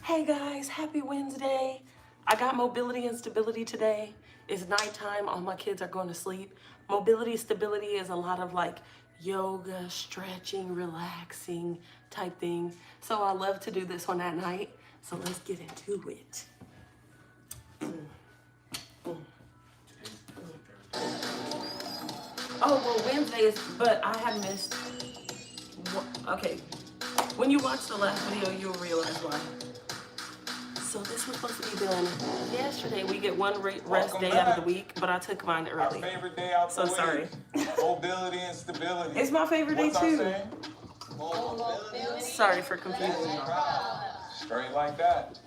Hey guys, happy Wednesday. I got mobility and stability today. It's nighttime, all my kids are going to sleep. Mobility, stability is a lot of like yoga, stretching, relaxing type thing. So I love to do this one at night. So let's get into it. Oh, well, Wednesday is, but I have missed. Okay, when you watch the last video, you'll realize why. So this was supposed to be done yesterday. We get one rest day out of the week, but I took mine early. Our favorite day out the week. So sorry. Mobility and stability. It's my favorite day too. Mobility. Sorry for confusing y'all. Straight like that.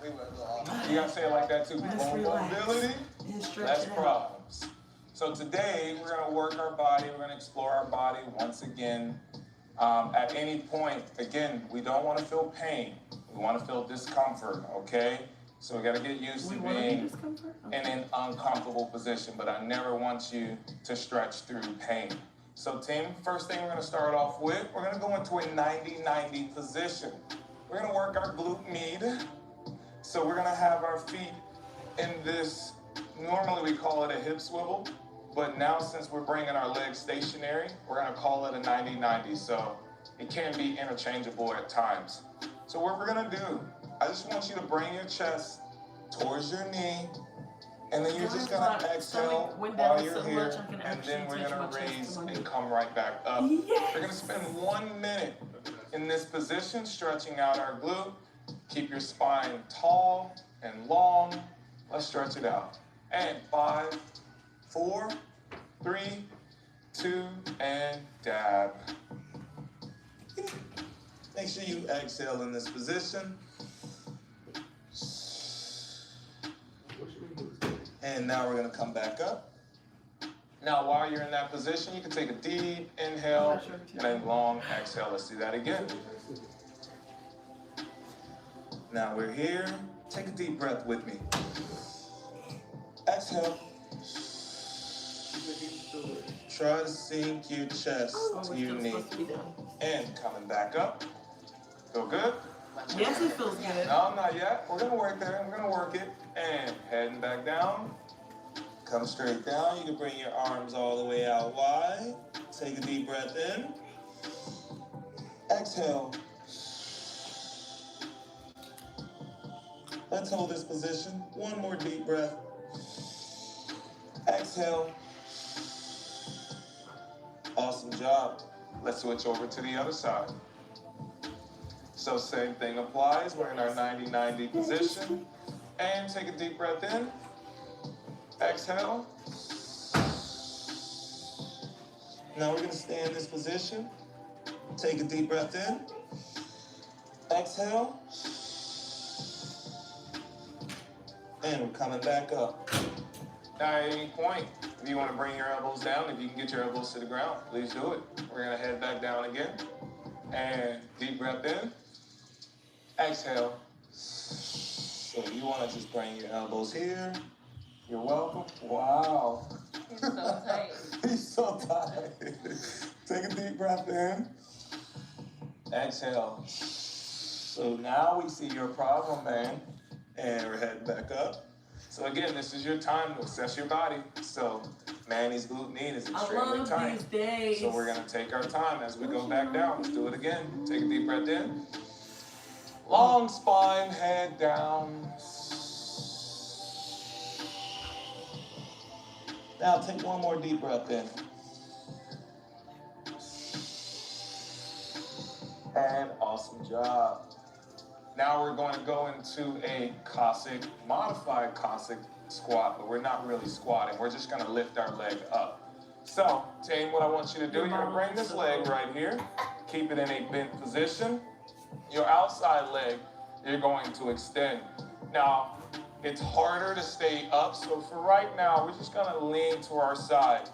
You gotta say it like that too. Mobility, less problems. So today we're gonna work our body. We're gonna explore our body once again. At any point, again, we don't want to feel pain. We want to feel discomfort, okay? So we got to get used to being in an uncomfortable position, but I never want you to stretch through pain. So team, first thing we're going to start off with, we're going to go into a 90-90 position. We're going to work our glute med. So we're going to have our feet in this, normally we call it a hip swivel, but now since we're bringing our legs stationary, we're going to call it a 90-90. So it can be interchangeable at times. So what we're gonna do, I just want you to bring your chest towards your knee, and then you're just gonna exhale while you're here, and then we're gonna raise and come right back up. Yes. We're gonna spend 1 minute in this position, stretching out our glute. Keep your spine tall and long. Let's stretch it out. And 5, 4, 3, 2, and dab. Make sure you exhale in this position. And now we're going to come back up. Now, while you're in that position, you can take a deep inhale and a long exhale. Let's do that again. Now we're here. Take a deep breath with me. Exhale. Try to sink your chest to your knee. And coming back up. Feel good? Yes, it feels good. No, not yet. We're going to work there. We're going to work it. And heading back down. Come straight down. You can bring your arms all the way out wide. Take a deep breath in. Exhale. Let's hold this position. One more deep breath. Exhale. Awesome job. Let's switch over to the other side. So same thing applies. We're in our 90-90 position. And take a deep breath in. Exhale. Now we're going to stay in this position. Take a deep breath in. Exhale. And we're coming back up. Now at any point, if you want to bring your elbows down, if you can get your elbows to the ground, please do it. We're going to head back down again. And deep breath in. Exhale. So you want to just bring your elbows here. You're welcome. Wow. He's so tight. He's so tight. Take a deep breath in. Exhale. So now we see your problem, man. And we're heading back up. So again, this is your time to assess your body. So Manny's glute med is extremely tight. I love these days. So we're going to take our time as we go back down. Let's do it again. Take a deep breath in. Long spine, head down. Now take one more deep breath in. And awesome job. Now we're going to go into a Cossack, modified Cossack squat, but we're not really squatting. We're just going to lift our leg up. So, team, what I want you to do, you're going to bring this leg right here. Keep it in a bent position. Your outside leg, you're going to extend. Now, it's harder to stay up, so for right now, we're just gonna lean to our side.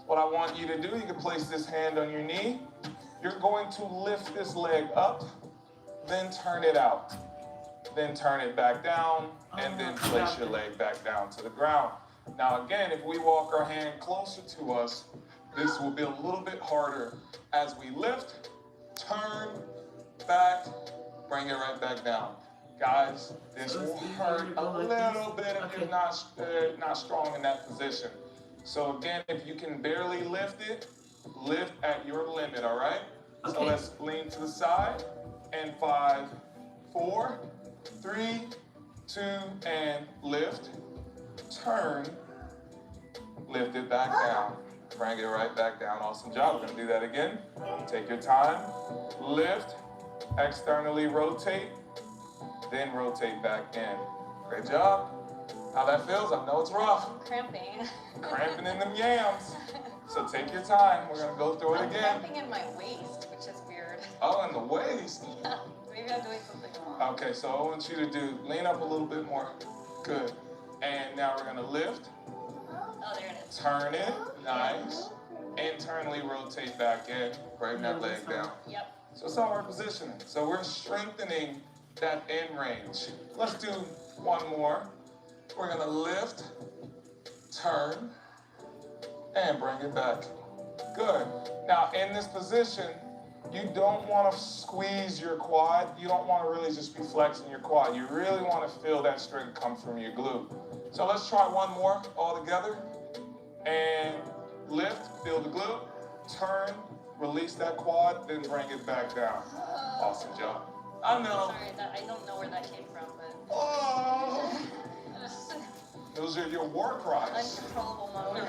What I want you to do, you can place this hand on your knee. You're going to lift this leg up, then turn it out. Then turn it back down, and then place your leg back down to the ground. Now again, if we walk our hand closer to us, this will be a little bit harder. As we lift, turn, back, bring it right back down. Guys, this will hurt a little bit if you're not strong in that position. So again, if you can barely lift it, lift at your limit, all right? Okay. So let's lean to the side, and 5, 4, 3, 2, and lift, turn, lift it back down, bring it right back down. Awesome job. We're gonna do that again. Take your time, lift, externally rotate, then rotate back in. Great job. How that feels? I know it's rough. Cramping. Cramping in them yams. So take your time. We're gonna go through it again. Cramping in my waist, which is weird. Oh, in the waist. Yeah. Maybe I'm doing something wrong. Okay, so I want you to lean up a little bit more. Good. And now we're gonna lift. Oh, there it is. Turn it. Nice. Internally rotate back in. Bring that leg down. Yep. So it's all our positioning. So we're strengthening that end range. Let's do one more. We're gonna lift, turn, and bring it back. Good. Now in this position, you don't want to squeeze your quad. You don't want to really just be flexing your quad. You really want to feel that strength come from your glute. So let's try one more all together. And lift, feel the glute, turn, release that quad, then bring it back down. Awesome job. I know. Sorry, I don't know where that came from, but... Oh! Those are your war cries. Uncontrollable moment.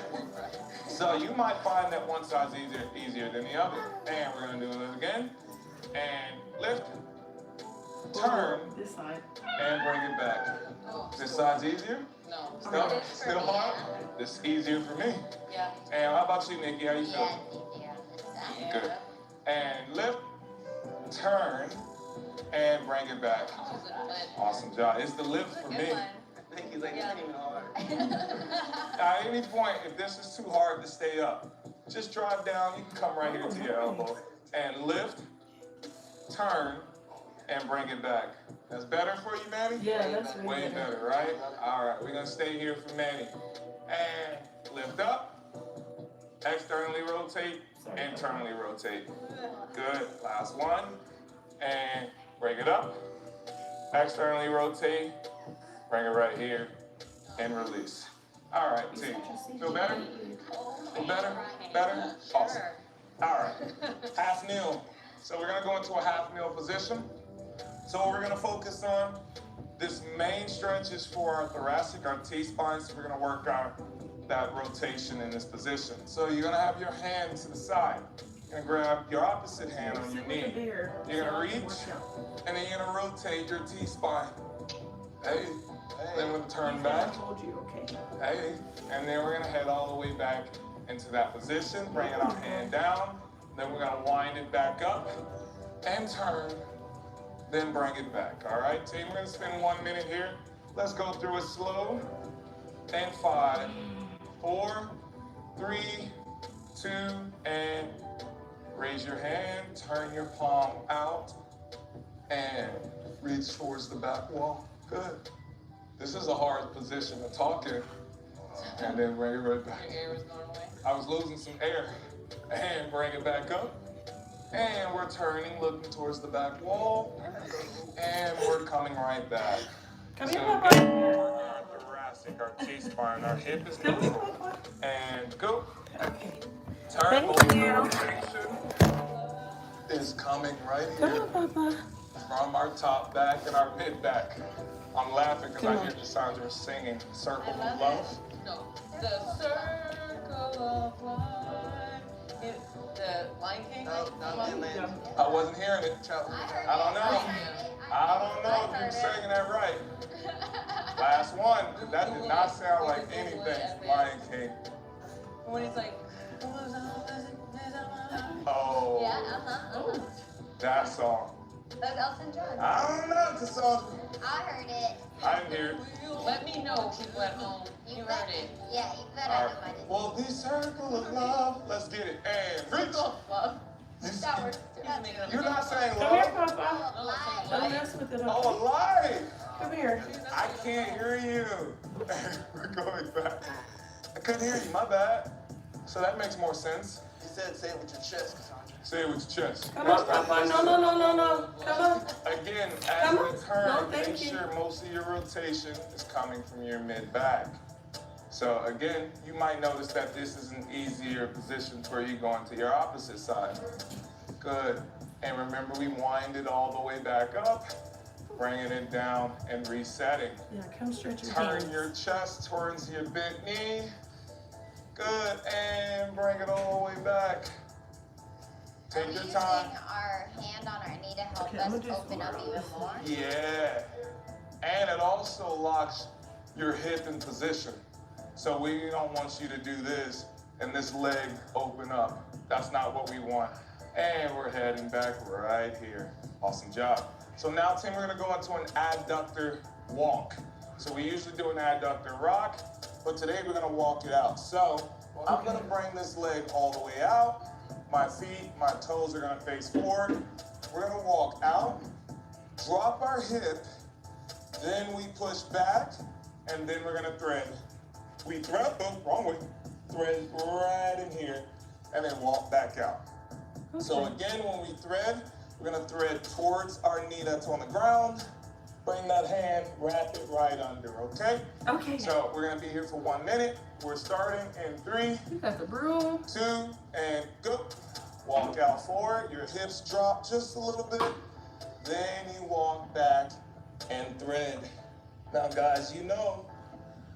So you might find that one side's easier than the other. And we're gonna do it again. And lift, turn, This side. and bring it back. Oh, This side's easier? no. Still hard? This is easier for me. Yeah. And how about you, Nikki? How you feeling? Yeah. Good. And lift, turn, and bring it back. That was good. Awesome job. It's the lift for me. Nikki's like, it's not even hard. At any point, if this is too hard to stay up, just drive down. You can come right here to your elbow and lift, turn, and bring it back. That's better for you, Manny? Yeah, that's really Way better, right? All right, we're gonna stay here for Manny. And lift up, externally rotate, internally rotate. Good, last one. And bring it up, externally rotate, bring it right here, and release. All right, team. Feel better? Feel better? Better? Awesome. All right, half kneel. So we're gonna go into a half kneel position. So we're gonna focus on this main stretch is for our thoracic, our T-spine. So we're gonna work on that rotation in this position. So you're gonna have your hand to the side. You're gonna grab your opposite hand on your knee. You're gonna reach, and then you're gonna rotate your T-spine. Hey. Then we're gonna turn back. Hey. And then we're gonna head all the way back into that position. Bring our hand down. Then we're gonna wind it back up and turn. Then bring it back. All right, team. We're gonna spend 1 minute here. Let's go through it slow. And 5, 4, 3, 2, and raise your hand. Turn your palm out and reach towards the back wall. Good. This is a hard position to talk in. And then bring it right back. Your air was going away. I was losing some air. And bring it back up. And we're turning, looking towards the back wall. And we're coming right back. Come So here, again, Papa. we're working our thoracic, our T-spine, our hip is neutral. And go. Okay. Turn. Thank you. Rotation is coming right Come here on, Papa. from our top back and our mid back. I'm laughing because I hear Cassandra singing Circle of Love. No. The circle of life. The Lion King? I wasn't hearing it. I don't know. I don't know if you're singing that right. Last one. That did not sound like anything. Lion King. When he's like, Oh, Yeah, that song. That's Elton John. I don't know, Cassandra. I heard it. I didn't hear it. let me know, people at home. You heard it. Yeah, you better All know right. what it is. Well, the circle of love. Let's get it. And reach. Love. That works. You're not saying Come here, love. Papa. Oh, Don't life. mess with it. Oh, life. Come here. I can't hear you. We're going back. I couldn't hear you. My bad. So that makes more sense. He said, say it with your chest, Cassandra. Say it with your chest. Come on, Papa. No. Come on. Again, as Come we on. turn, No, thank make you. sure most of your rotation is coming from your mid-back. So again, you might notice that this is an easier position for you going to your opposite side. Good. And remember, we wind it all the way back up, bringing it down and resetting. Yeah, come stretch your Turn hands. your chest towards your bent knee. Good. And bring it all the way back. Take your Using time. our hand on our knee to help Okay, I'm us gonna do open up some even of more. Yeah. And it also locks your hip in position. So we don't want you to do this and this leg open up. That's not what we want. And we're heading back right here. Awesome job. So now, team, we're gonna go into an adductor walk. So we usually do an adductor rock, but today we're gonna walk it out. So I'm gonna bring this leg all the way out. My feet, my toes are gonna face forward. We're gonna walk out, drop our hip, then we push back, and then we're gonna thread. We thread, oh, wrong way. Thread right in here, and then walk back out. Okay. So again, when we thread, we're gonna thread towards our knee that's on the ground. Bring that hand, wrap it right under, okay? Okay. So we're gonna be here for 1 minute. We're starting in 3, You got the broom. 2, and go. Walk out forward, your hips drop just a little bit. Then you walk back and thread. Now guys, you know,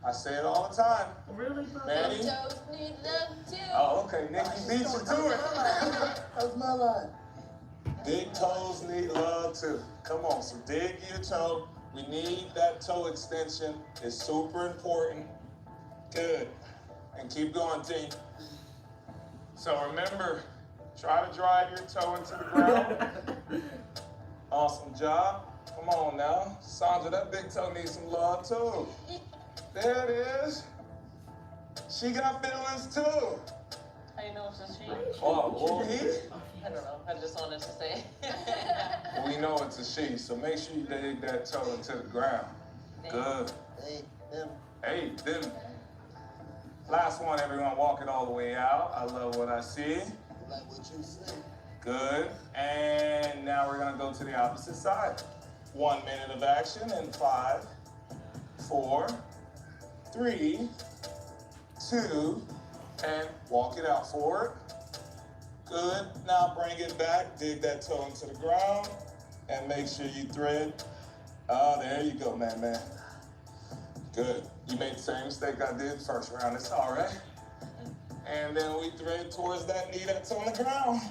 I say it all the time. Really, Papa? Manny? Toes need love too. Oh, okay, Nikki beat you to it. That's my line. Big toes need love too. Come on, so dig your toe. We need that toe extension. It's super important. Good. And keep going, team. So remember, try to drive your toe into the ground. Awesome job. Come on now. Sandra, that big toe needs some love too. There it is. She got feelings too. How you know it's a she? Oh, well, I don't know. I just wanted to say. we know it's a she, so make sure you dig that toe into the ground. Good. Hey, them. Hey, them. Last one, everyone, walk it all the way out. I love what I see. Like what you say. Good. And now we're gonna go to the opposite side. 1 minute of action in 5, 4, 3, 2, and walk it out forward. Good. Now bring it back, dig that toe into the ground, and make sure you thread. Oh, there you go, man. Good. You made the same mistake I did first round. It's all right. And then we thread towards that knee that's on the ground.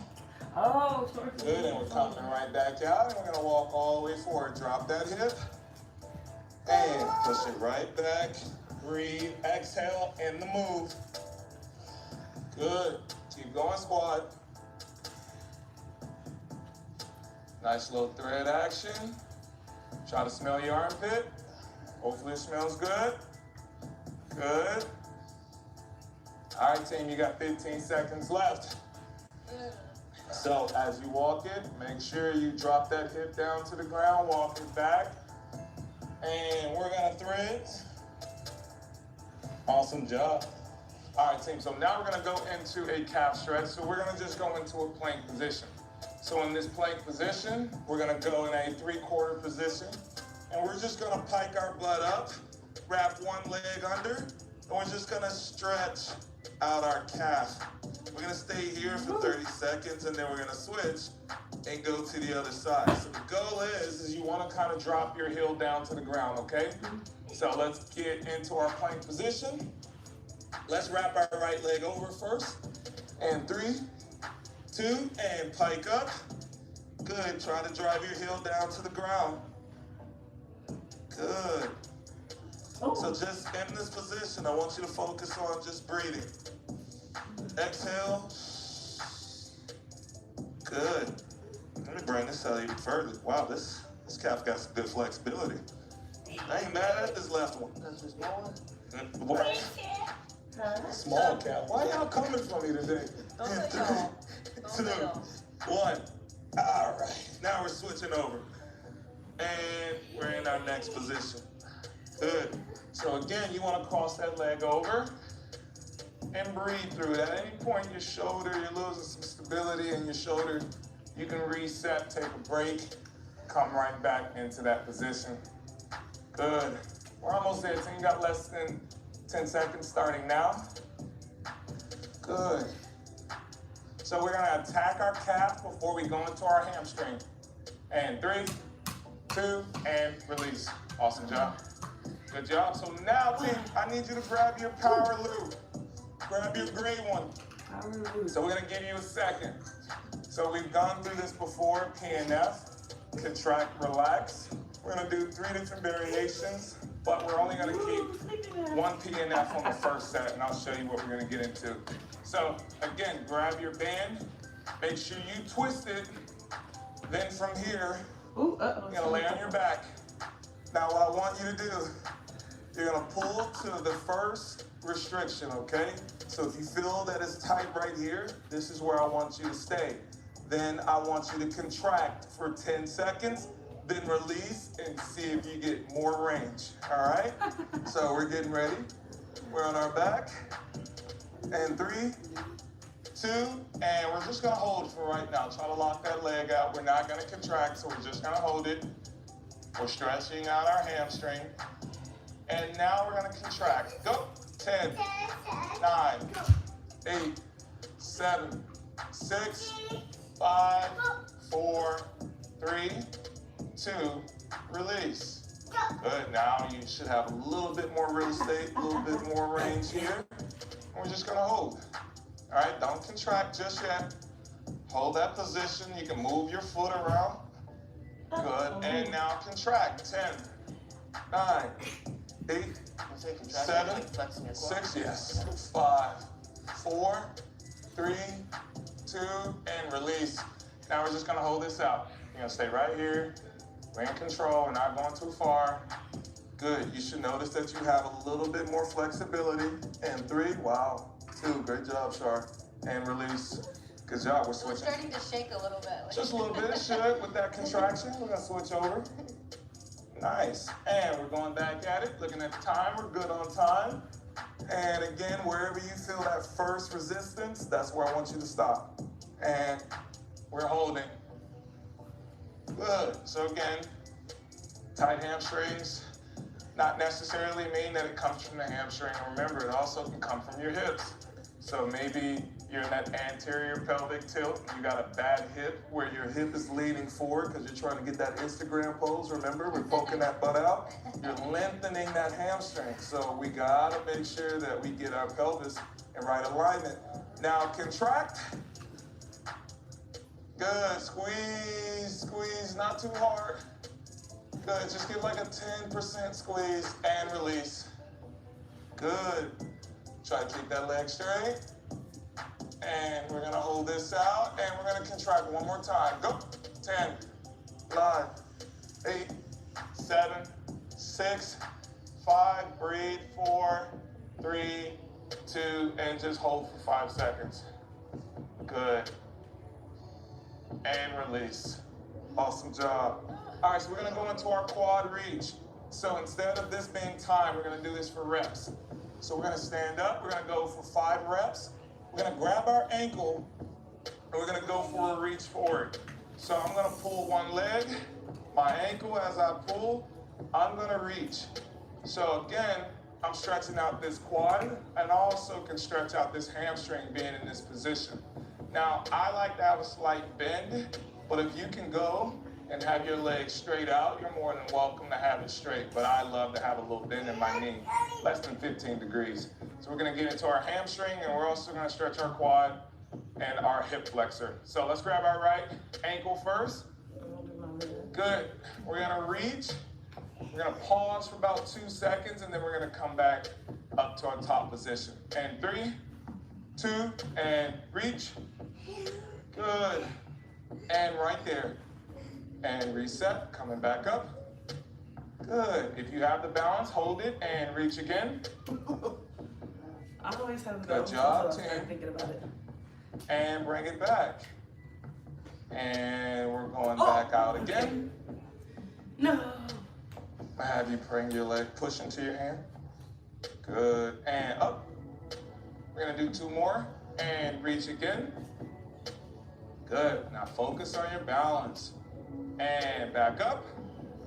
Oh, towards Good, and we're coming right back out, and we're gonna walk all the way forward. Drop that hip, and push it right back. Breathe, exhale, in the move. Good, keep going, squad. Nice little thread action. Try to smell your armpit. Hopefully it smells good. Good. All right, team, you got 15 seconds left. So as you walk it, make sure you drop that hip down to the ground, walk it back. And we're gonna thread. Awesome job. All right, team, so now we're gonna go into a calf stretch. So we're gonna just go into a plank position. So in this plank position, we're gonna go in a 3/4 position. And we're just gonna pike our butt up, wrap one leg under, and we're just gonna stretch out our calf. We're gonna stay here for 30 seconds, and then we're gonna switch and go to the other side. So the goal is you wanna kind of drop your heel down to the ground, okay? So let's get into our plank position. Let's wrap our right leg over first. And 3, 2, and pike up. Good, try to drive your heel down to the ground. Good. So just in this position, I want you to focus on just breathing. Exhale. Good. Let me bring this out even further. Wow, this calf got some good flexibility. I ain't mad at this left one. That's just going. What? Small calf. Why y'all coming for me today? Don't say y'all. Don't say y'all. 2, 1. All right. Now we're switching over. And we're in our next position. Good. So again, you want to cross that leg over. and breathe through it. At any point, your shoulder, you're losing some stability in your shoulder, you can reset, take a break, come right back into that position. Good. We're almost there. So you got less than 10 seconds starting now. Good. So we're gonna attack our calf before we go into our hamstring. And 3, 2, and release. Awesome job. Good job. So now, team, I need you to grab your power loop. Grab your gray one. So we're gonna give you a second. So we've gone through this before, PNF, contract, relax. We're gonna do 3 different variations, but we're only gonna keep 1 PNF on the first set, and I'll show you what we're gonna get into. So again, grab your band, make sure you twist it, then from here, you're gonna lay on your back. Now what I want you to do, you're gonna pull to the first restriction, okay? So if you feel that it's tight right here, this is where I want you to stay. Then I want you to contract for 10 seconds, then release and see if you get more range, all right? So we're getting ready. We're on our back. And 3, 2, and we're just gonna hold for right now. Try to lock that leg out. We're not gonna contract, so we're just gonna hold it. We're stretching out our hamstring. And now we're gonna contract. Go. 10, 9, 8, 7, 6, 5, 4, 3, 2, release. Good, now you should have a little bit more real estate, a little bit more range here. And we're just gonna hold. All right, don't contract just yet. Hold that position. You can move your foot around. Good, and now contract. 10, 9, 8, 7, 6, yes, 5, 4, 3, 2, and release. Now we're just gonna hold this out. You're gonna stay right here. We're in control, we're not going too far. Good, you should notice that you have a little bit more flexibility. And 3, wow, 2, great job, Shar. And release. Good job, we're switching. We're starting to shake a little bit. Just a little bit, it should, with that contraction. We're gonna switch over. Nice, and we're going back at it, looking at the time, we're good on time. And again, wherever you feel that first resistance, that's where I want you to stop. And we're holding. Good, so again, tight hamstrings, not necessarily mean that it comes from the hamstring. Remember, it also can come from your hips. So maybe you're in that anterior pelvic tilt, and you got a bad hip where your hip is leaning forward because you're trying to get that Instagram pose. Remember, we're poking that butt out. You're lengthening that hamstring. So we gotta make sure that we get our pelvis in right alignment. Now contract. Good, squeeze, squeeze, not too hard. Good, just give like a 10% squeeze and release. Good. Try to keep that leg straight. And we're gonna hold this out, and we're gonna contract one more time. Go. 10, 9, 8, 7, 6, 5, breathe, 4, 3, 2, and just hold for 5 seconds. Good. And release. Awesome job. All right, so we're gonna go into our quad reach. So instead of this being time, we're gonna do this for reps. So we're gonna stand up, we're gonna go for 5 reps. We're gonna grab our ankle, and we're gonna go for a reach forward. So I'm gonna pull one leg, my ankle as I pull, I'm gonna reach. So again, I'm stretching out this quad, and I also can stretch out this hamstring being in this position. Now, I like to have a slight bend, but if you can go and have your legs straight out, you're more than welcome to have it straight, but I love to have a little bend in my knee, less than 15 degrees. So we're gonna get into our hamstring, and we're also gonna stretch our quad and our hip flexor. So let's grab our right ankle first. Good, we're gonna reach. We're gonna pause for about 2 seconds, and then we're gonna come back up to our top position. And 3, 2, and reach. Good, and right there. And reset, coming back up. Good, if you have the balance, hold it and reach again. I always have Good job, so I'm team. thinking about it. And bring it back. And we're going back out again. No. I have you bring your leg, push into your hand. Good, and up. We're gonna do 2 more and reach again. Good. Now focus on your balance. And back up.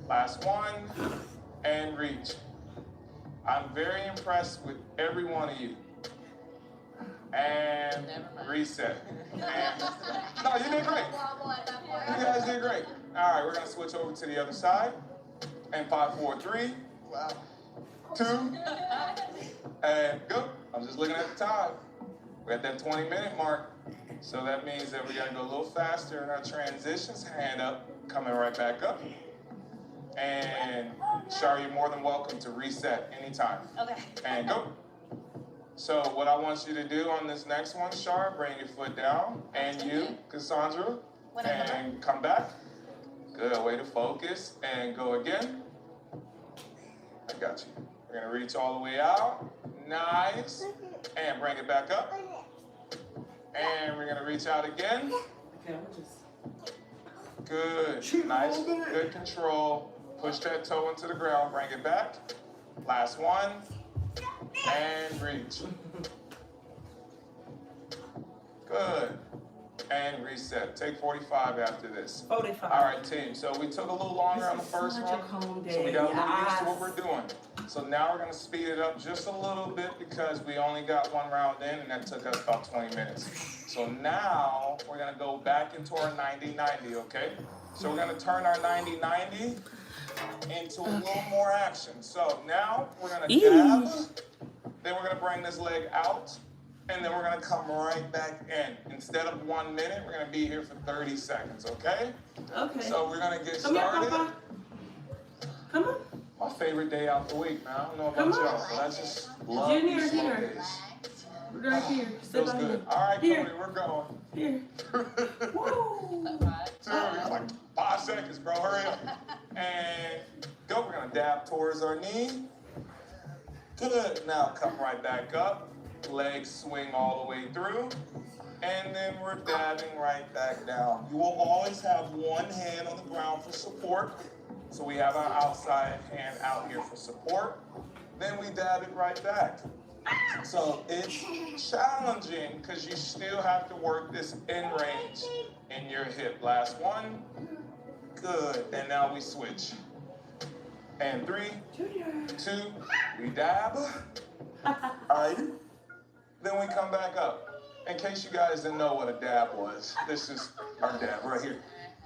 Last one. And reach. I'm very impressed with every one of you. And reset. And, no, you did great. You guys did great. All right, we're gonna switch over to the other side. And 5, 4, 3, 2, and go. I'm just looking at the time. We're at that 20-minute mark. So that means that we gotta go a little faster in our transitions. Hand up, coming right back up. And Shar, you're more than welcome to reset anytime. Okay. And go. So what I want you to do on this next one, Shar, bring your foot down. And you, Cassandra, and come back. Good, way to focus. And go again. I got you. We're gonna reach all the way out. Nice. And bring it back up. And we're gonna reach out again. Good. Nice. Good control. Push that toe into the ground. Bring it back. Last one. And reach. Good. And reset. Take 45 after this. 45. All right, team. So we took a little longer on the first one. So we got a little used to what we're doing. So now we're going to speed it up just a little bit because we only got 1 round in and that took us about 20 minutes. So now we're going to go back into our 90-90, okay? So we're going to turn our 90-90 into a little more action. So now we're going to dab, then we're going to bring this leg out, and then we're going to come right back in. Instead of 1 minute, we're going to be here for 30 seconds, okay? Okay. So we're going to get Come started. here, Papa. Come on. My favorite day out the week, man. I don't know about y'all, but I just love Junior, these slow here. days. Right here. Feels good. All right, Here. Cody, we're going. Here. Woo. Dude, like 5 seconds, bro. Hurry up. And go. We're going to dab towards our knee. Good. Now come right back up. Legs swing all the way through. And then we're dabbing right back down. You will always have one hand on the ground for support. So we have our outside hand out here for support. Then we dab it right back. So it's challenging because you still have to work this end range in your hip. Last one. Good. And now we switch. And 3, 2, we dab. All right. Then we come back up. In case you guys didn't know what a dab was, this is our dab right here.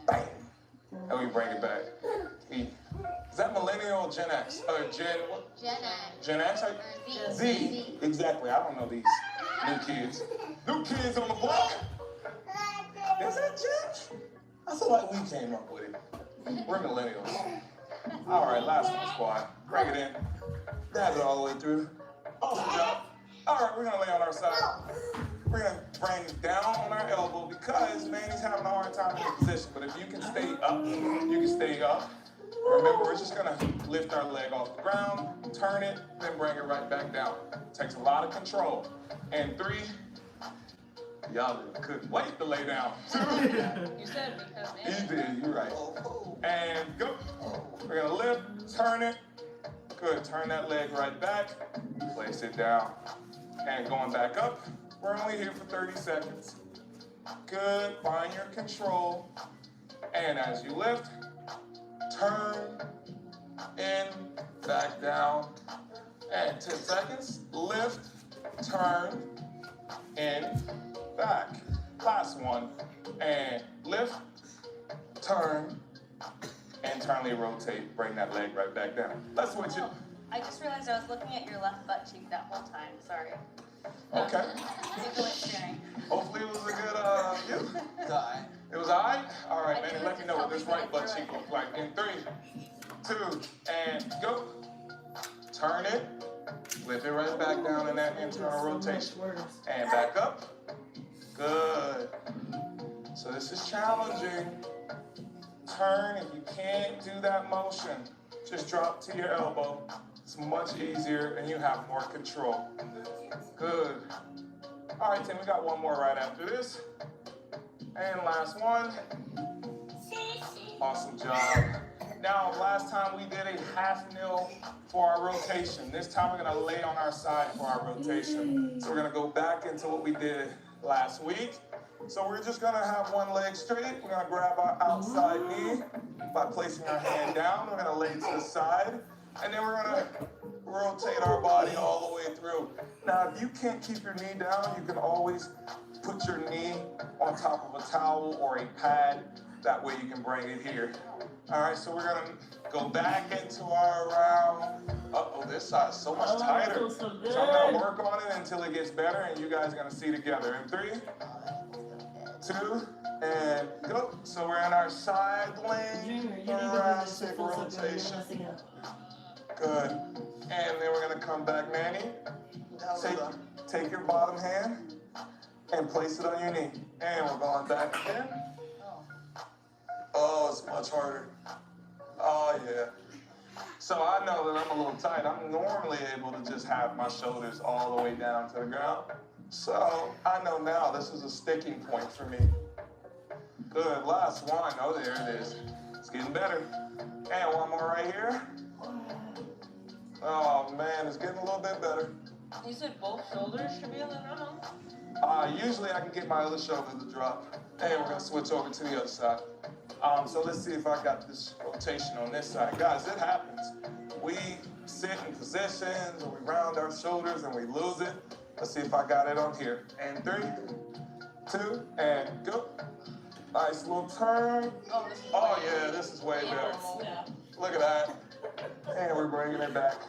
Bam. And we bring it back. Is that millennial or Gen X? Gen what? Gen X. Gen X? Or Z. Exactly. I don't know these new kids. New kids on the block. Is that Gen? I feel like we came up with it. We're millennials. All right, last one, squad. Bring it in. Dab it all the way through. Awesome job. All right, we're gonna lay on our side. We're gonna bring it down on our elbow because Manny's having a hard time in the position. But if you can stay up, you can stay up. Remember, we're just gonna lift our leg off the ground, turn it, then bring it right back down. Takes a lot of control. And 3, y'all couldn't wait to lay down. 2, You said because you did, you're right. And go. We're gonna lift, turn it. Good, turn that leg right back, place it down. And going back up, we're only here for 30 seconds. Good, find your control. And as you lift, turn, in, back down. And 10 seconds, lift, turn, in, back. Last one. And lift, turn, internally rotate, bring that leg right back down. Let's switch it. I just realized I was looking at your left butt cheek that whole time. Sorry. Okay. Sharing. Hopefully it was a good, you? It was all right? All right, man, let me know what this right butt cheek looks like. In 3, 2, and go. Turn it. Lift it right back down in that internal rotation. And back up. Good. So this is challenging. Turn. If you can't do that motion, just drop to your elbow. It's much easier and you have more control. Good. All right, Tim, we got one more right after this. And last one. Awesome job. Now, last time we did a half kneel for our rotation. This time we're gonna lay on our side for our rotation. So we're gonna go back into what we did last week. So we're just gonna have one leg straight. We're gonna grab our outside knee by placing our hand down. We're gonna lay to the side. And then we're gonna rotate our body all the way through. Now, if you can't keep your knee down, you can always put your knee on top of a towel or a pad. That way you can bring it here. All right, so we're gonna go back into our round. Uh-oh, this side is so much tighter. So I'm gonna work on it until it gets better, and you guys are gonna see together. In 3, 2, and go. So we're in our side lane thoracic rotation. Good. And then we're gonna come back, Manny. Take your bottom hand and place it on your knee. And we're going back again. Oh, it's much harder. Oh, yeah. So I know that I'm a little tight. I'm normally able to just have my shoulders all the way down to the ground. So I know now this is a sticking point for me. Good. Last one. Oh, there it is. It's getting better. And one more right here. Oh, man, it's getting a little bit better. You said both shoulders should be on the ground? Usually I can get my other shoulder to drop. And we're going to switch over to the other side. So let's see if I got this rotation on this side. Guys, it happens. We sit in positions, and we round our shoulders, and we lose it. Let's see if I got it on here. And 3, 2, and go. Nice little turn. Oh, yeah, this is way better. Look at that. And we're bringing it back.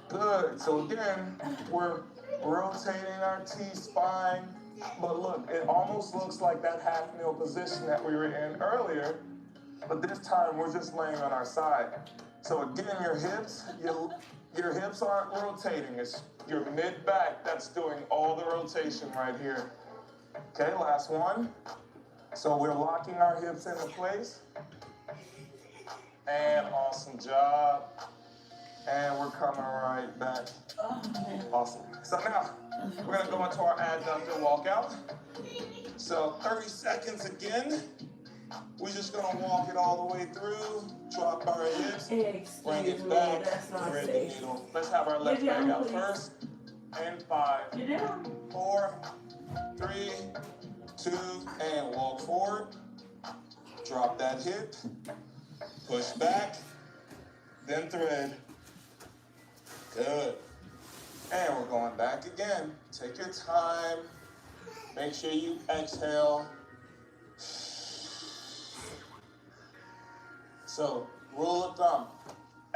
Good. So again, we're rotating our T-spine. But look, it almost looks like that half kneel position that we were in earlier. But this time, we're just laying on our side. So again, your hips aren't rotating. It's your mid-back that's doing all the rotation right here. Okay, last one. So we're locking our hips into place. And awesome job. And we're coming right back. Awesome. So now, we're going to go into our adductor walkout. So 30 seconds again. We're just going to walk it all the way through. Drop our hips. Bring it back. Thread the needle. Let's have our left leg out first. And 5, 4, 3, 2, and walk forward. Drop that hip. Push back. Then thread. Good. And we're going back again. Take your time. Make sure you exhale. So, rule of thumb.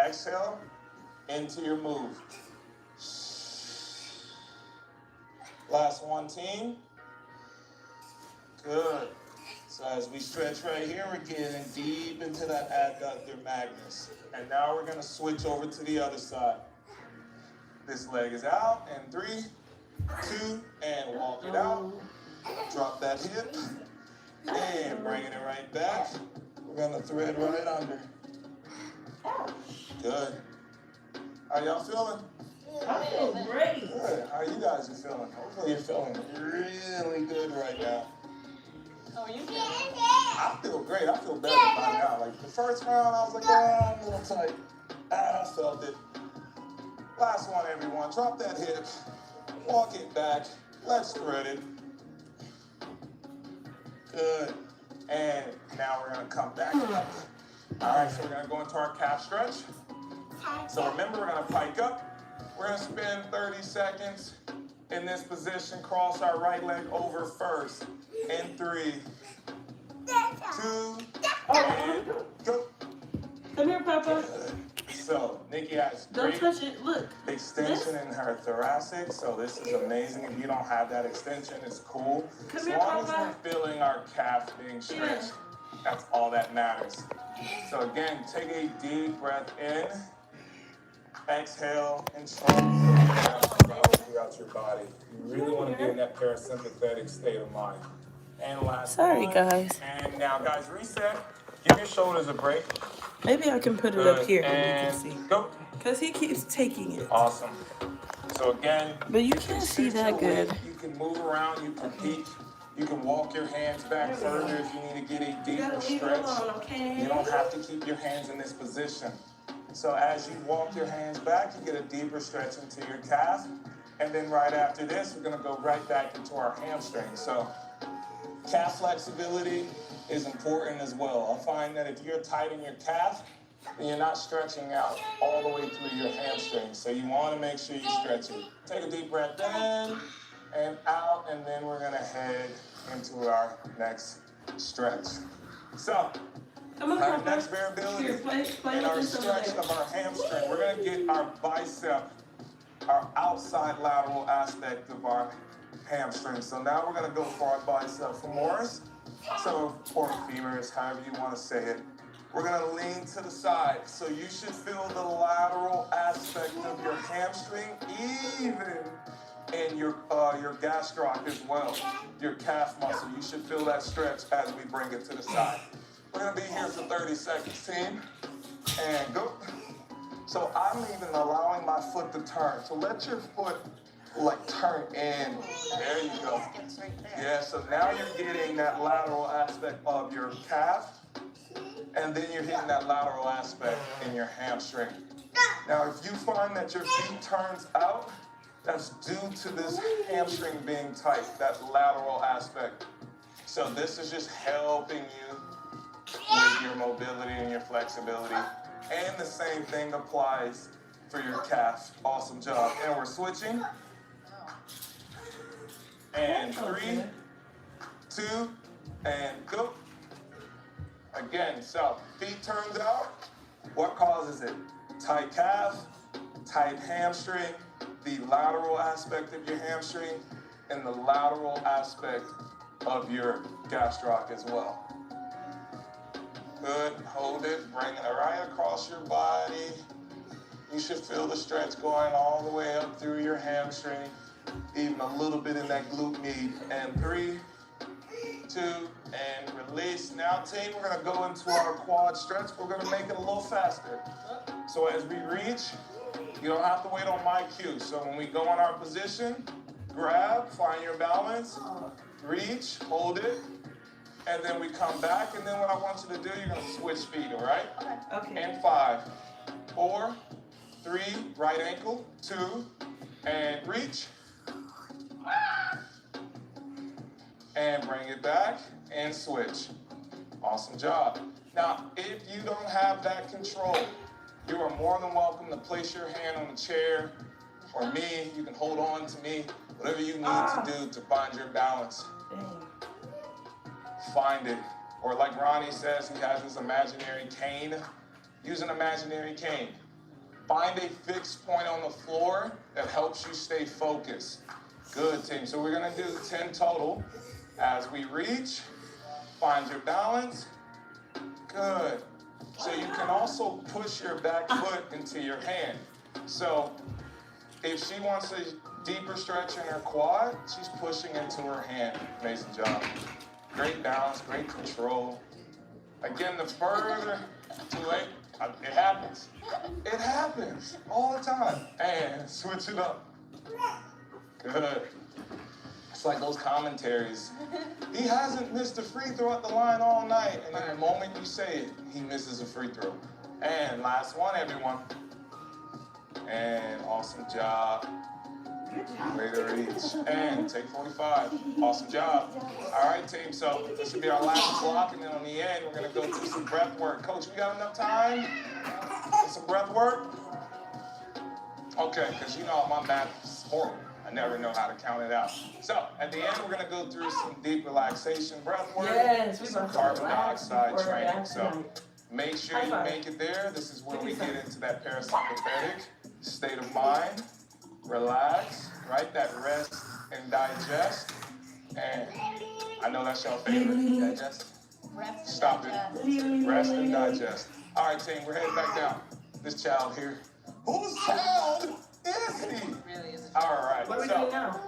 Exhale into your move. Last one, team. Good. So as we stretch right here, we're getting deep into that adductor magnus. And now we're going to switch over to the other side. This leg is out, and 3, 2, and walk it out. Drop that hip, and bringing it right back. We're gonna thread right under. Good. How y'all feeling? I feel great. Good. How you guys are feeling? Hopefully you're feeling really good right now. How are you feeling? I feel great. I feel better by now. Like the first round, I was like, I'm a little tight. I felt it. Last one, everyone. Drop that hip. Walk it back. Let's thread it. Good. And now we're going to come back up. All right, so we're going to go into our calf stretch. So remember, we're going to pike up. We're going to spend 30 seconds in this position. Cross our right leg over first. In 3, 2, and go. Come here, Papa. Good. So, Nikki has Don't great touch it. Look. extension in her thoracic, so this is amazing. If you don't have that extension, it's cool. As long as we're feeling our calf being stretched, that's all that matters. So again, take a deep breath in, exhale, and slowly throughout your body. You really want to be in that parasympathetic state of mind. And last Sorry, one. guys. And now, guys, reset. Give your shoulders a break. Maybe I can put it up here and you can see. Go. Because he keeps taking it. Awesome. So again, But you can't see that good. You can move around, you can peek. You can walk your hands back further if you need to get a deeper stretch. Okay? You don't have to keep your hands in this position. So as you walk your hands back, you get a deeper stretch into your calf. And then right after this, we're gonna go right back into our hamstring. So calf flexibility is important as well. I find that if you're tight in your calf, then you're not stretching out all the way through your hamstring. So you wanna make sure you stretch it. Take a deep breath in and out, and then we're gonna head into our next stretch. So, our next variability in our stretch of our hamstring, we're gonna get our bicep, our outside lateral aspect of our hamstring. So now we're gonna go for our bicep femoris, or femurs, however you wanna say it. We're gonna lean to the side. So you should feel the lateral aspect of your hamstring, even in your gastroc as well, your calf muscle. You should feel that stretch as we bring it to the side. We're gonna be here for 30 seconds, team, and go. So I'm even allowing my foot to turn. So let your foot like turn in. There you go. Yeah, so now you're getting that lateral aspect of your calf, and then you're hitting that lateral aspect in your hamstring. Now, if you find that your feet turns out, that's due to this hamstring being tight, that lateral aspect. So this is just helping you with your mobility and your flexibility. And the same thing applies for your calf. Awesome job. And we're switching. And 3, 2, and go. Again, so feet turns out. What causes it? Tight calf, tight hamstring, the lateral aspect of your hamstring, and the lateral aspect of your gastroc as well. Good, hold it, bring it right across your body. You should feel the stretch going all the way up through your hamstring, even a little bit in that glute med. And 3, 2, and release. Now, team, we're gonna go into our quad stretch. We're gonna make it a little faster. So as we reach, you don't have to wait on my cue. So when we go in our position, grab, find your balance, reach, hold it, and then we come back. And then what I want you to do, you're gonna switch feet, all right? Okay. And 5, 4, 3, right ankle, 2, and reach. And bring it back and switch. Awesome job. Now, if you don't have that control, you are more than welcome to place your hand on the chair, or me, you can hold on to me, whatever you need to do to find your balance. Find it. Or like Ronnie says, he has his imaginary cane. Use an imaginary cane. Find a fixed point on the floor that helps you stay focused. Good, team. So we're gonna do 10 total. As we reach, find your balance. Good. So you can also push your back foot into your hand. So if she wants a deeper stretch in her quad, she's pushing into her hand. Amazing job. Great balance, great control. Again, the further, too late, it happens. It happens all the time. And switch it up. Good. It's like those commentaries. He hasn't missed a free throw at the line all night. And then the moment you say it, he misses a free throw. And last one, everyone. And awesome job. Way to reach. And take 45. Awesome job. All right, team. So this will be our last block. And then on the end, we're going to go through some breath work. Coach, we got enough time for some breath work? Okay, because you know my math is horrible. I never know how to count it out. So at the end, we're going to go through some deep relaxation breath work. Yes, we're some going to carbon dioxide training. So tonight. make sure you make it there. This is where we get into that parasympathetic state of mind. Relax, right? That rest and digest. And I know that's your favorite. Digest. Stop it. Rest and digest. All right, team, we're heading back down. This child here. Whose child is he? All right. What are we doing now?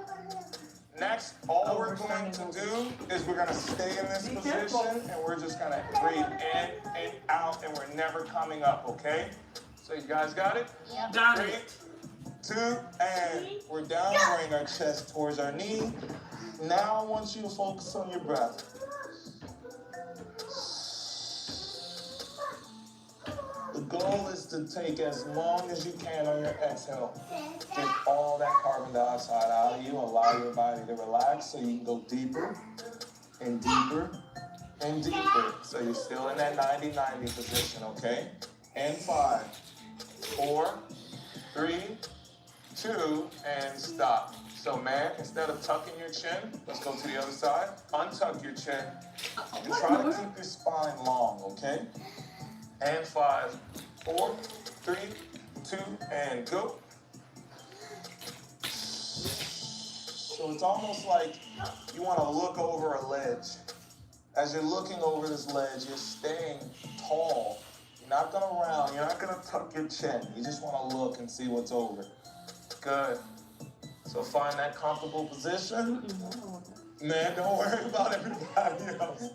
Next, all we're going to do is we're going to stay in this position, and we're just going to breathe in and out, and we're never coming up, okay? So you guys got it? Yep. Got 3, it. 2, and we're down. Bring our chest towards our knee. Now I want you to focus on your breath. The goal is to take as long as you can on your exhale. Get all that carbon dioxide out of you. Allow your body to relax so you can go deeper and deeper and deeper. So you're still in that 90-90 position, okay? And 5, 4, 3, 2, and stop. So man, instead of tucking your chin, let's go to the other side. Untuck your chin and try to keep your spine long, okay? And 5, 4, 3, 2, and go. So it's almost like you want to look over a ledge. As you're looking over this ledge, you're staying tall. You're not going to round. You're not going to tuck your chin. You just want to look and see what's over. Good. So find that comfortable position. Man, don't worry about everybody else.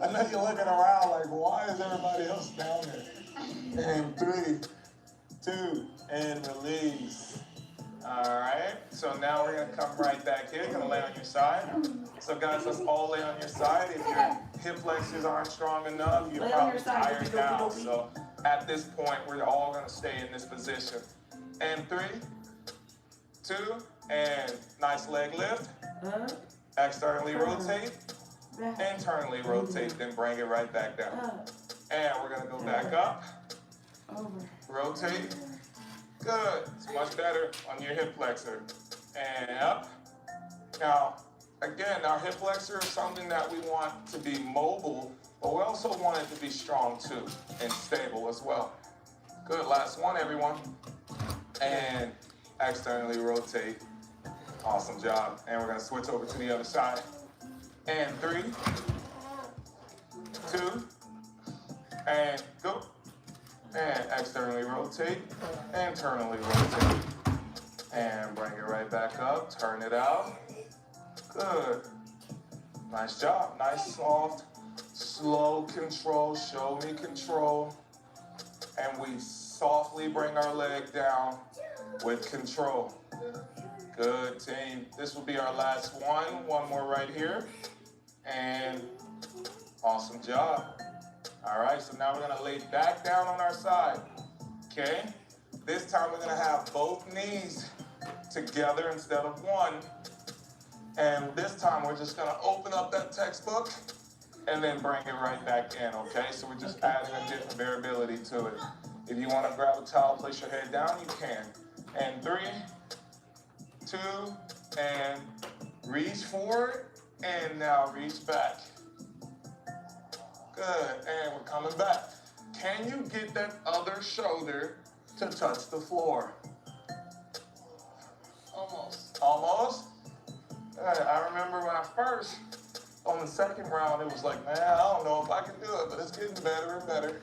I know you're looking around like, why is everybody else down there? And 3, 2, and release. All right, so now we're gonna come right back here. You're gonna lay on your side. So guys, let's all lay on your side. If your hip flexors aren't strong enough, you're probably tired now. So at this point, we're all gonna stay in this position. And 3, 2, and nice leg lift. Externally rotate. Internally rotate, then bring it right back down. And we're gonna go back up. Rotate. Good. It's much better on your hip flexor. And up. Now, again, our hip flexor is something that we want to be mobile, but we also want it to be strong too and stable as well. Good. Last one, everyone. And externally rotate. Awesome job. And we're gonna switch over to the other side. And 3, 2, and go. And externally rotate, internally rotate. And bring it right back up, turn it out. Good. Nice job. Nice, soft, slow control. Show me control. And we softly bring our leg down with control. Good, team. This will be our last one. One more right here. And awesome job. All right, so now we're gonna lay back down on our side, okay? This time we're gonna have both knees together instead of one. And this time we're just gonna open up that textbook and then bring it right back in, okay? So we're just adding a different variability to it. If you wanna grab a towel, place your head down, you can. And 3, 2, and reach forward, and now reach back. Good, and we're coming back. Can you get that other shoulder to touch the floor? Almost. Almost? I remember when I first, on the second round, it was like, man, I don't know if I can do it, but it's getting better and better.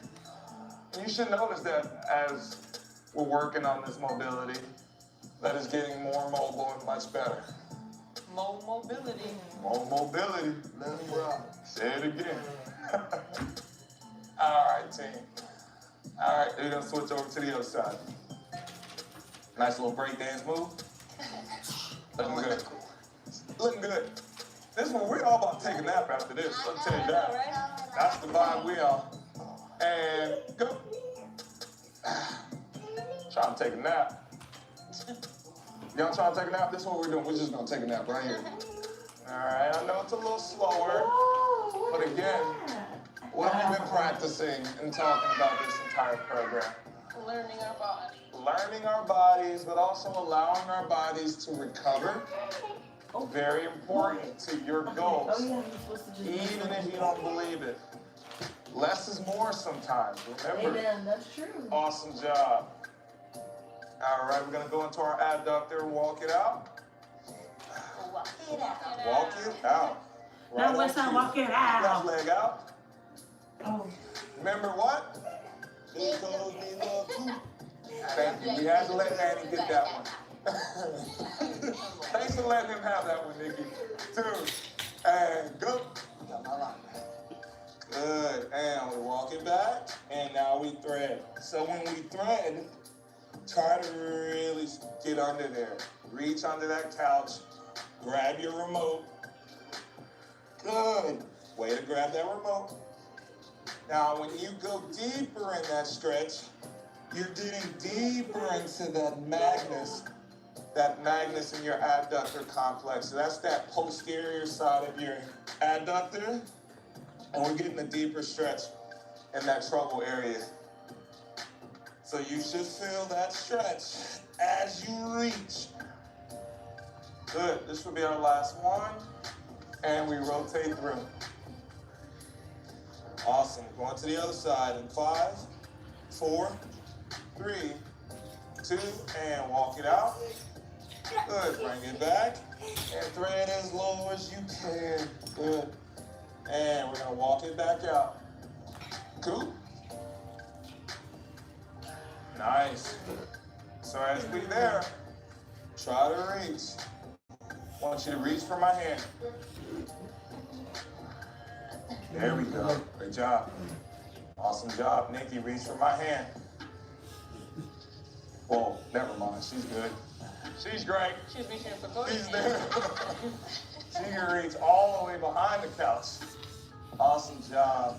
And you should notice that as we're working on this mobility, that is getting more mobile and much better. More mobility. More mobility. Let me say it again. All right, team. All right, we're gonna switch over to the other side. Nice little break dance move. Looking good. Looking good. This one, we're all about to take a nap after this. I'll tell you that. That's the vibe we on. And go. Trying to take a nap. Y'all trying to take a nap? This is what we're doing. We're just gonna take a nap right here. All right, I know it's a little slower, but again, what have we been practicing and talking about this entire program? Learning our body. Learning our bodies, but also allowing our bodies to recover. Very important to your goals, even if you don't believe it. Less is more sometimes, remember? Amen, that's true. Awesome job. All right, we're gonna go into our adductor, walk it out. Walk it out. Walk it out. Now let's walk it out. Left leg out. Oh. Remember what? Because we love you. Thank you. We had to let Manny get that one. Thanks for letting him have that one, Nikki. 2, and go. Good. And we walk it back, and now we thread. So when we thread, Try to really get under there. Reach under that couch. Grab your remote. Good. Way to grab that remote. Now, when you go deeper in that stretch, you're getting deeper into that magnus in your adductor complex. So that's that posterior side of your adductor. And we're getting a deeper stretch in that trouble area. So you should feel that stretch as you reach. Good. This will be our last one. And we rotate through. Awesome. Going to the other side in 5, 4, 3, 2, and walk it out. Good. Bring it back. And thread as low as you can. Good. And we're going to walk it back out. Cool. Nice. So as we there, try to reach. I want you to reach for my hand. There we go. Great job. Awesome job. Nikki, reach for my hand. Whoa, never mind. She's good. She's great. She's reaching for both She's hands. there. She can reach all the way behind the couch. Awesome job.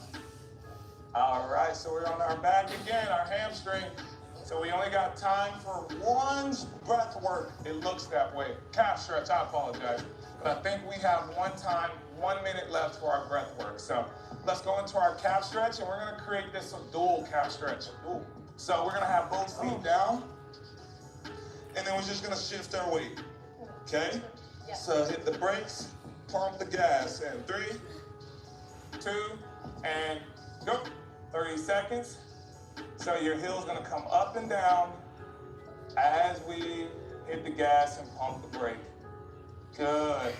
All right, so we're on our back again, our hamstring. So we only got time for one breath work. It looks that way. Calf stretch, I apologize. But I think we have 1 minute left for our breath work. So let's go into our calf stretch, and we're gonna create this dual calf stretch. So we're gonna have both feet down, and then we're just gonna shift our weight, okay? Yeah. So hit the brakes, pump the gas, and 3, 2, and go. 30 seconds. So your heel's gonna come up and down as we hit the gas and pump the brake. Good.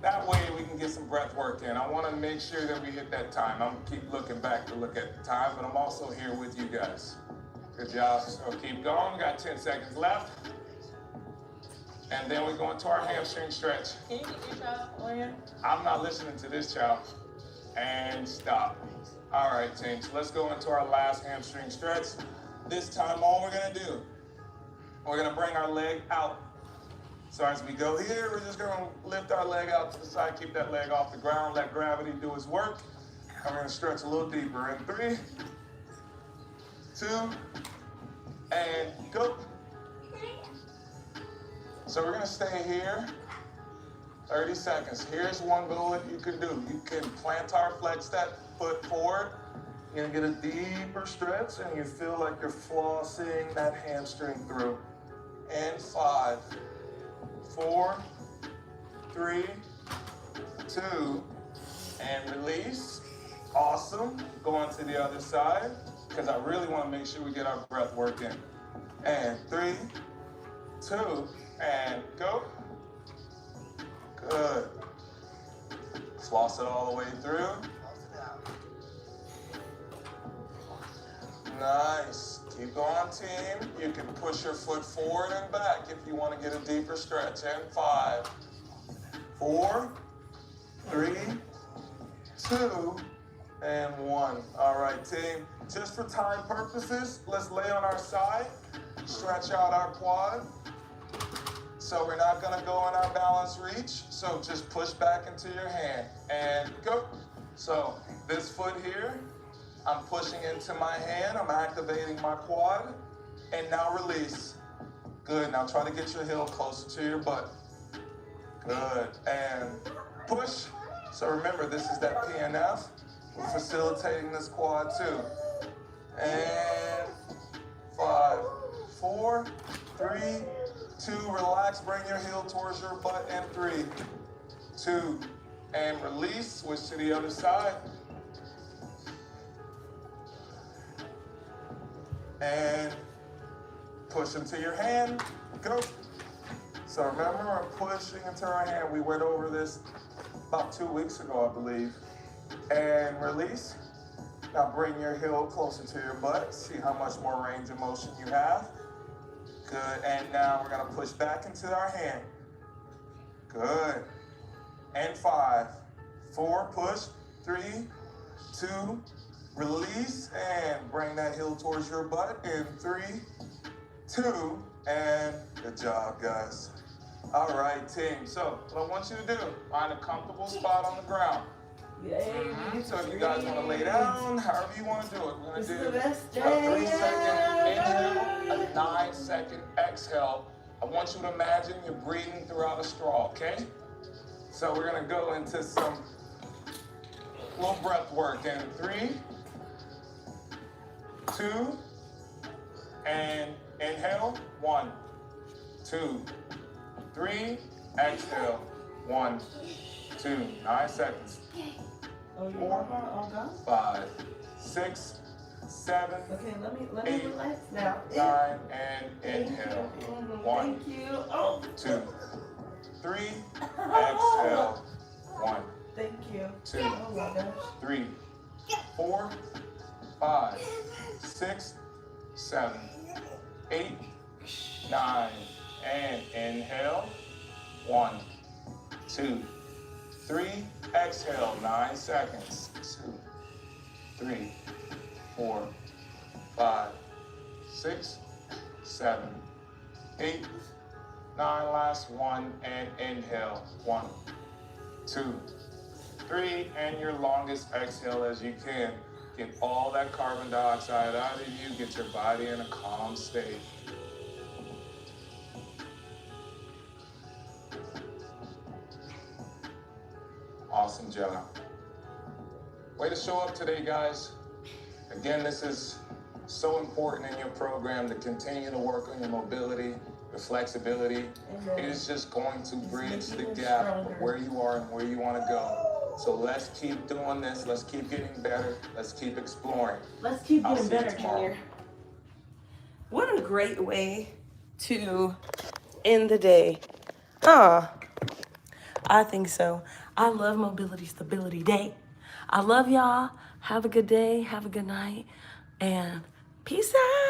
That way we can get some breath work in. I wanna make sure that we hit that time. I'm gonna keep looking back to look at the time, but I'm also here with you guys. Good job. So keep going. We got 10 seconds left. And then we go into our hamstring stretch. Can you get your child on here? I'm not listening to this child. And stop. All right, team, so let's go into our last hamstring stretch. This time, all we're gonna do, we're gonna bring our leg out. So as we go here, we're just gonna lift our leg out to the side, keep that leg off the ground, let gravity do its work. And we're gonna stretch a little deeper in 3, 2, and go. So we're gonna stay here, 30 seconds. Here's one goal that you can do. You can plantar flex that foot forward. You're gonna get a deeper stretch, and you feel like you're flossing that hamstring through. And 5, 4, 3, 2, and release. Awesome. Go on to the other side, because I really want to make sure we get our breath work in. And 3, 2, and go. Good. Floss it all the way through. Nice. Keep going, team. You can push your foot forward and back if you want to get a deeper stretch. And 5, 4, 3, 2, and 1. All right, team. Just for time purposes, let's lay on our side. Stretch out our quad. So we're not gonna go in our balance reach. So just push back into your hand and go. So this foot here, I'm pushing into my hand. I'm activating my quad. And now release. Good. Now try to get your heel closer to your butt. Good. And push. So remember, this is that PNF. We're facilitating this quad too. And 5, 4, 3, 2, relax, bring your heel towards your butt, and 3, 2, and release, switch to the other side. And push into your hand, go. So remember, we're pushing into our hand. We went over this about 2 weeks ago, I believe. And release. Now bring your heel closer to your butt. See how much more range of motion you have. Good, and now we're gonna push back into our hand. Good. And 5, 4, push, 3, 2, release, and bring that heel towards your butt. And 3, 2, and good job, guys. All right, team. So what I want you to do, find a comfortable spot on the ground. Yay, So if you guys want to lay down, however you want to do it, we're going to do the best a day 3-second inhale, a 9-second exhale. I want you to imagine you're breathing throughout a straw, okay? So we're going to go into some little breath work in 3, 2, and inhale, 1, 2, 3, exhale, 1, 2, 9 seconds. 4, 5, 6, 7, Okay, let 8, me relax now. 9, and inhale. 1, Thank you. Oh, 2, 3, exhale. 1, thank you. 2, Oh my gosh. 3, 4, 5, 6, 7, 8, 9, and inhale. 1, 2, 3, exhale, 9 seconds. 2, 3, 4, 5, 6, 7, 8, 9, last 1, and inhale. 1, 2, 3, and your longest exhale as you can. Get all that carbon dioxide out of you, get your body in a calm state. Awesome job. Way to show up today, guys. Again, this is so important in your program to continue to work on your mobility, your flexibility. It is just going to bridge the gap of where you are and where you want to go. So let's keep doing this. Let's keep getting better. Let's keep exploring. Let's keep I'll getting see you better, tomorrow. Junior. What a great way to end the day. I think so. I love Mobility Stability Day. I love y'all. Have a good day. Have a good night. And peace out.